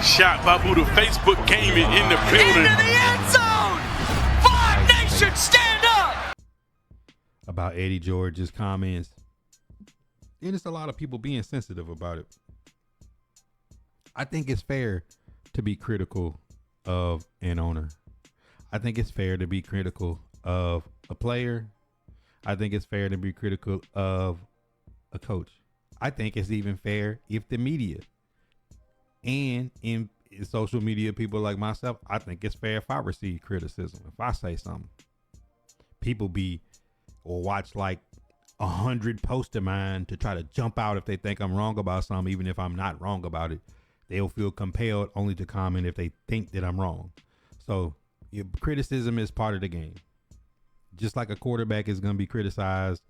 shot by Buddha. Facebook gaming in the building. Into the end zone! Five Nation, stand up! About Eddie George's comments. And it's a lot of people being sensitive about it. I think it's fair to be critical of an owner. I think it's fair to be critical of a player. I think it's fair to be critical of a coach. I think it's even fair if the media and in social media people like myself, I think it's fair if I receive criticism. If I say something, people be or watch like 100 posts of mine to try to jump out if they think I'm wrong about something, even if I'm not wrong about it. They'll feel compelled only to comment if they think that I'm wrong. So your criticism is part of the game. Just like a quarterback is going to be criticized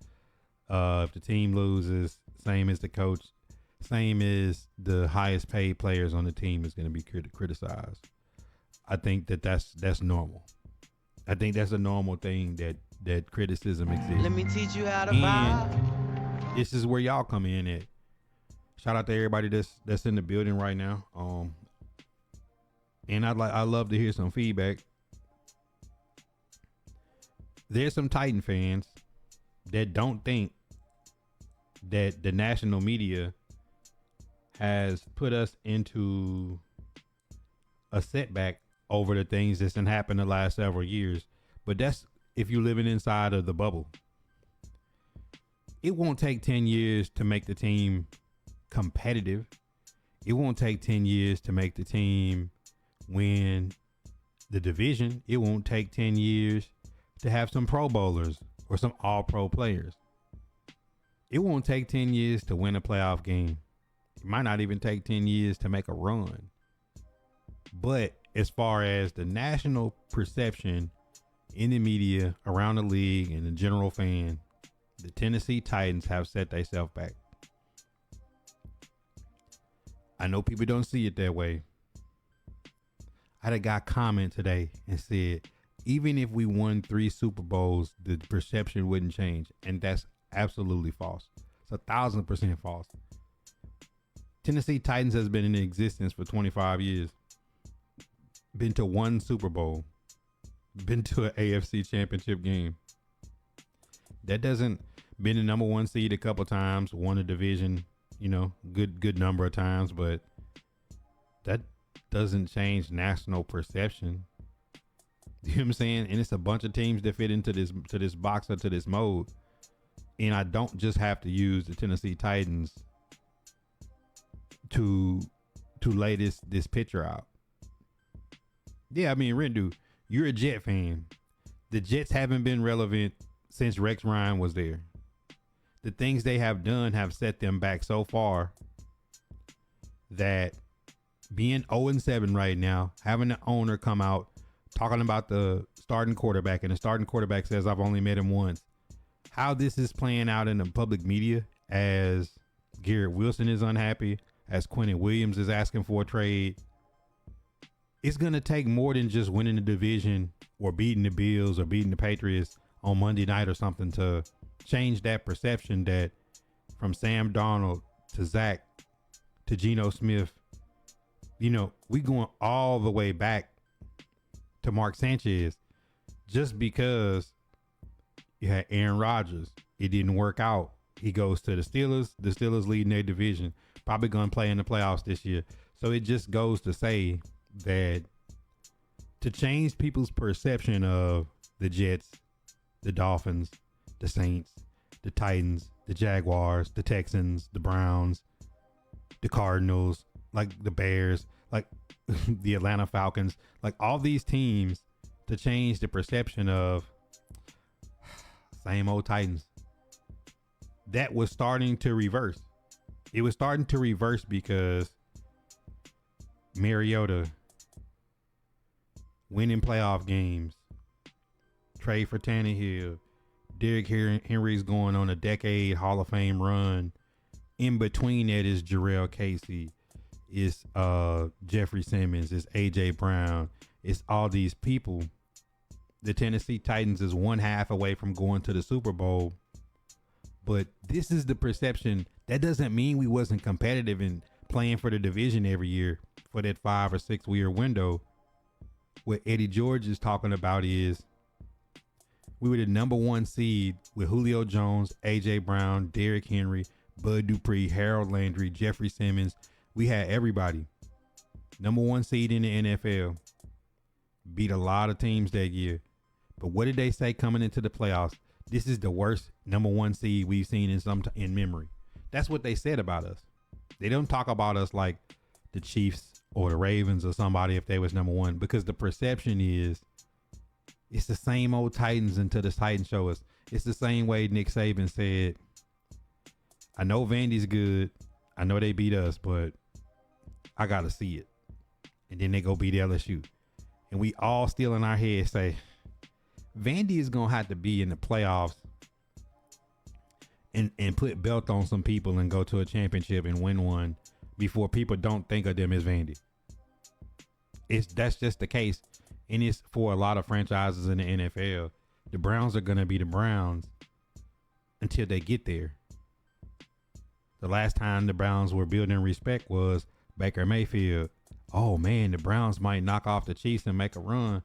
if the team loses, same as the coach, same as the highest paid players on the team is going to be criticized. I think that's normal. I think that's a normal thing that criticism exists. Let me teach you how to And this is where y'all come in at. Shout out to everybody that's in the building right now. And I'd love to hear some feedback. There's some Titan fans that don't think that the national media has put us into a setback over the things that's been happening the last several years. But that's if you're living inside of the bubble. It won't take 10 years to make the team competitive. It won't take 10 years to make the team win the division. It won't take 10 years to have some Pro Bowlers or some All-Pro players. It won't take 10 years to win a playoff game. It might not even take 10 years to make a run. But as far as the national perception in the media, around the league, and the general fan, the Tennessee Titans have set themselves back. I know people don't see it that way. I had a guy comment today and said, even if we won 3 Super Bowls, the perception wouldn't change. And that's absolutely false. It's 1,000% false. Tennessee Titans has been in existence for 25 years. Been to 1 Super Bowl. Been to an AFC championship game. That doesn't been the number 1 seed a couple times, won a division, good number of times, but that doesn't change national perception. You know what I'm saying? And it's a bunch of teams that fit into this box or to this mode. And I don't just have to use the Tennessee Titans to lay this picture out. Yeah, I mean, Rendu, you're a Jet fan. The Jets haven't been relevant since Rex Ryan was there. The things they have done have set them back so far that being 0-7 right now, having the owner come out talking about the starting quarterback, and the starting quarterback says, I've only met him once. How this is playing out in the public media as Garrett Wilson is unhappy, as Quentin Williams is asking for a trade. It's going to take more than just winning the division or beating the Bills or beating the Patriots on Monday night or something to change that perception that from Sam Darnold to Zach to Geno Smith, we going all the way back to Mark Sanchez just because you had Aaron Rodgers. It didn't work out. He goes to the Steelers. The Steelers leading their division, probably going to play in the playoffs this year. So it just goes to say that to change people's perception of the Jets, the Dolphins, the Saints, the Titans, the Jaguars, the Texans, the Browns, the Cardinals, like the Bears, like the Atlanta Falcons, like all these teams, to change the perception of same old Titans. That was starting to reverse. It was starting to reverse because Mariota winning playoff games, trade for Tannehill, Derrick Henry's going on a decade Hall of Fame run. In between that is Jarrell Casey, it's Jeffrey Simmons, it's AJ Brown, it's all these people. The Tennessee Titans is 1/2 away from going to the Super Bowl. But this is the perception. That doesn't mean we wasn't competitive and playing for the division every year for that 5 or 6 year window. What Eddie George is talking about is we were the number 1 seed with Julio Jones, A.J. Brown, Derrick Henry, Bud Dupree, Harold Landry, Jeffrey Simmons. We had everybody. Number 1 seed in the NFL. Beat a lot of teams that year. But what did they say coming into the playoffs? This is the worst number 1 seed we've seen in memory. That's what they said about us. They don't talk about us like the Chiefs or the Ravens or somebody if they was number 1, because the perception is it's the same old Titans until the Titans show us. It's the same way Nick Saban said, I know Vandy's good. I know they beat us, but I got to see it. And then they go beat LSU. And we all still in our head say, Vandy is going to have to be in the playoffs and put belt on some people and go to a championship and win one before people don't think of them as Vandy. That's just the case. And it's for a lot of franchises in the NFL. The Browns are going to be the Browns until they get there. The last time the Browns were building respect was Baker Mayfield. Oh man, the Browns might knock off the Chiefs and make a run.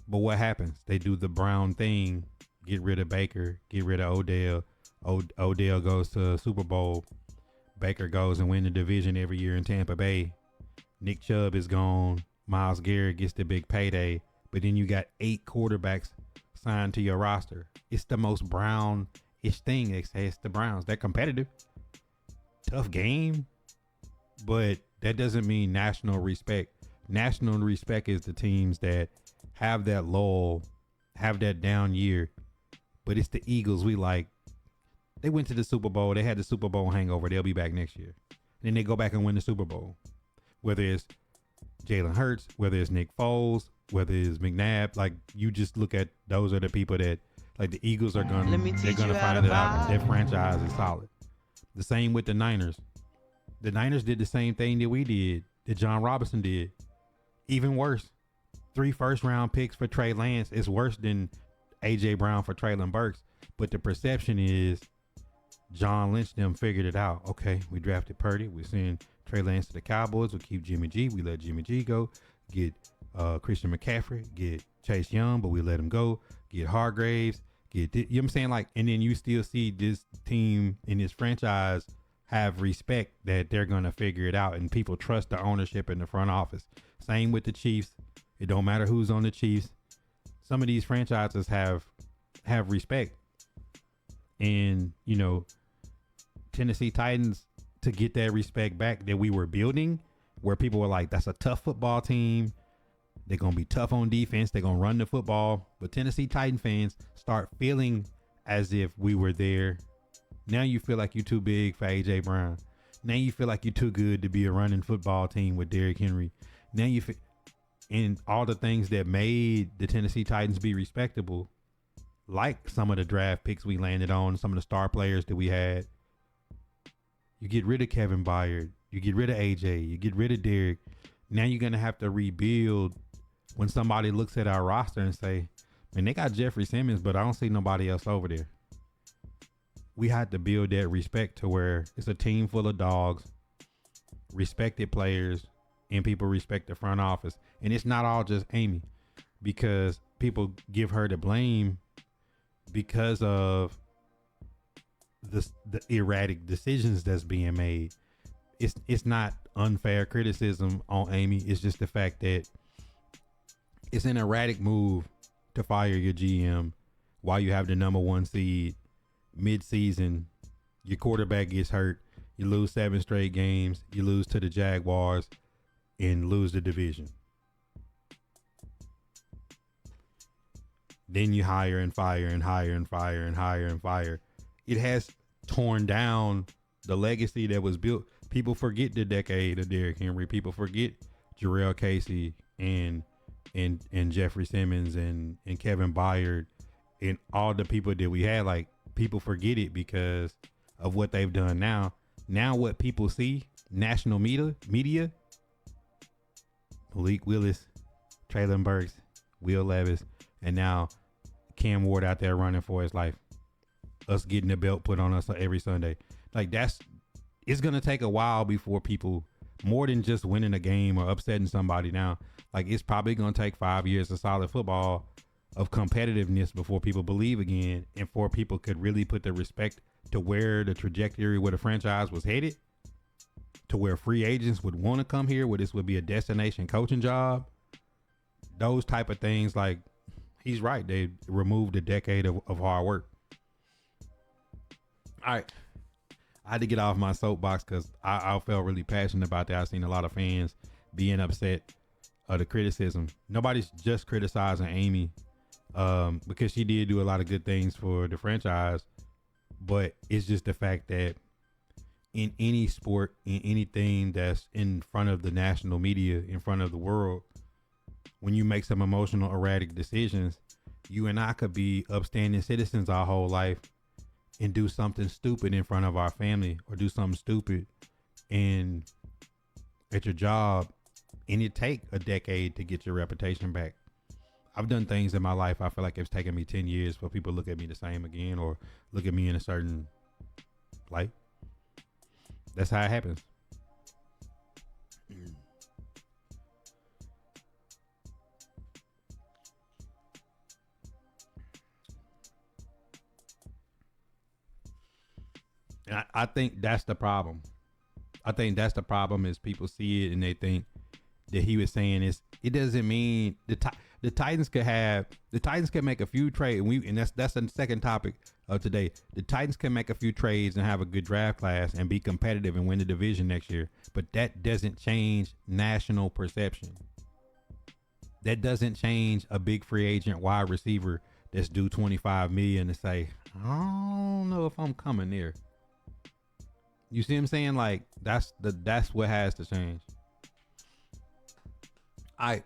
But what happens? They do the Brown thing, get rid of Baker, get rid of Odell. Odell goes to Super Bowl. Baker goes and win the division every year in Tampa Bay. Nick Chubb is gone. Myles Garrett gets the big payday. But then you got 8 quarterbacks signed to your roster. It's the most Brown-ish thing. It's the Browns. They're competitive. Tough game. But that doesn't mean national respect. National respect is the teams that have that lull, have that down year. But it's the Eagles we like. They went to the Super Bowl. They had the Super Bowl hangover. They'll be back next year. Then they go back and win the Super Bowl. Whether it's Jalen Hurts, whether it's Nick Foles, whether it's McNabb, like you just look at those are the people that like the Eagles are gonna they're gonna find it out. Their franchise is solid. The same with the Niners. The Niners did the same thing that we did, that John Robinson did. Even worse. 3 first-round picks for Trey Lance is worse than A.J. Brown for Traylon Burks. But the perception is John Lynch them figured it out. Okay, we drafted Purdy. We send Trey Lance to the Cowboys. We keep Jimmy G. We let Jimmy G go. Get Christian McCaffrey. Get Chase Young, but we let him go. Get Hargraves. You know what I'm saying? Like, and then you still see this team in this franchise have respect that they're going to figure it out, and people trust the ownership in the front office. Same with the Chiefs. It don't matter who's on the Chiefs. Some of these franchises have respect. And, you know, Tennessee Titans, to get that respect back that we were building, where people were like, that's a tough football team. They're going to be tough on defense. They're going to run the football. But Tennessee Titan fans start feeling as if we were there. Now you feel like you're too big for A.J. Brown. Now you feel like you're too good to be a running football team with Derrick Henry. Now you feel, and all the things that made the Tennessee Titans be respectable, like some of the draft picks we landed on, some of the star players that we had. You get rid of Kevin Byard. You get rid of AJ. You get rid of Derrick. Now you're going to have to rebuild when somebody looks at our roster and say, man, they got Jeffrey Simmons, but I don't see nobody else over there. We had to build that respect to where it's a team full of dogs, respected players, and people respect the front office. And it's not all just Amy, because people give her the blame because of the erratic decisions that's being made. It's not unfair criticism on Amy. It's just the fact that it's an erratic move to fire your GM while you have the number 1 seed. Mid-season, your quarterback gets hurt. You lose 7 straight games. You lose to the Jaguars and lose the division. Then you hire and fire and hire and fire and hire and fire. It has torn down the legacy that was built. People forget the decade of Derrick Henry. People forget Jarrell Casey and Jeffrey Simmons and Kevin Byard and all the people that we had. Like, people forget it because of what they've done now. Now what people see, national media, Malik Willis, Traylon Burks, Will Levis, and now Cam Ward out there running for his life. Us getting the belt put on us every Sunday. Like, it's gonna take a while before people, more than just winning a game or upsetting somebody now, like it's probably gonna take 5 years of solid football, of competitiveness, before people believe again, and for people could really put the respect to where the trajectory where the franchise was headed, to where free agents would want to come here, where this would be a destination coaching job. Those type of things, like, he's right. They removed a decade of hard work. All right. I had to get off my soapbox because I felt really passionate about that. I've seen a lot of fans being upset of the criticism. Nobody's just criticizing Amy because she did do a lot of good things for the franchise. But it's just the fact that in any sport, in anything that's in front of the national media, in front of the world, when you make some emotional, erratic decisions, you and I could be upstanding citizens our whole life and do something stupid in front of our family, or do something stupid and at your job, and it take a decade to get your reputation back. I've done things in my life, I feel like it's taken me 10 years for people to look at me the same again, or look at me in a certain light. That's how it happens. And I think that's the problem. I think that's the problem, is people see it and they think that he was saying is, it doesn't mean the Titans could make a few trades, and that's the second topic of today. The Titans can make a few trades and have a good draft class and be competitive and win the division next year, but that doesn't change national perception. That doesn't change a big free agent wide receiver that's due $25 million to say, I don't know if I'm coming there. You see what I'm saying? Like, that's what has to change. All right.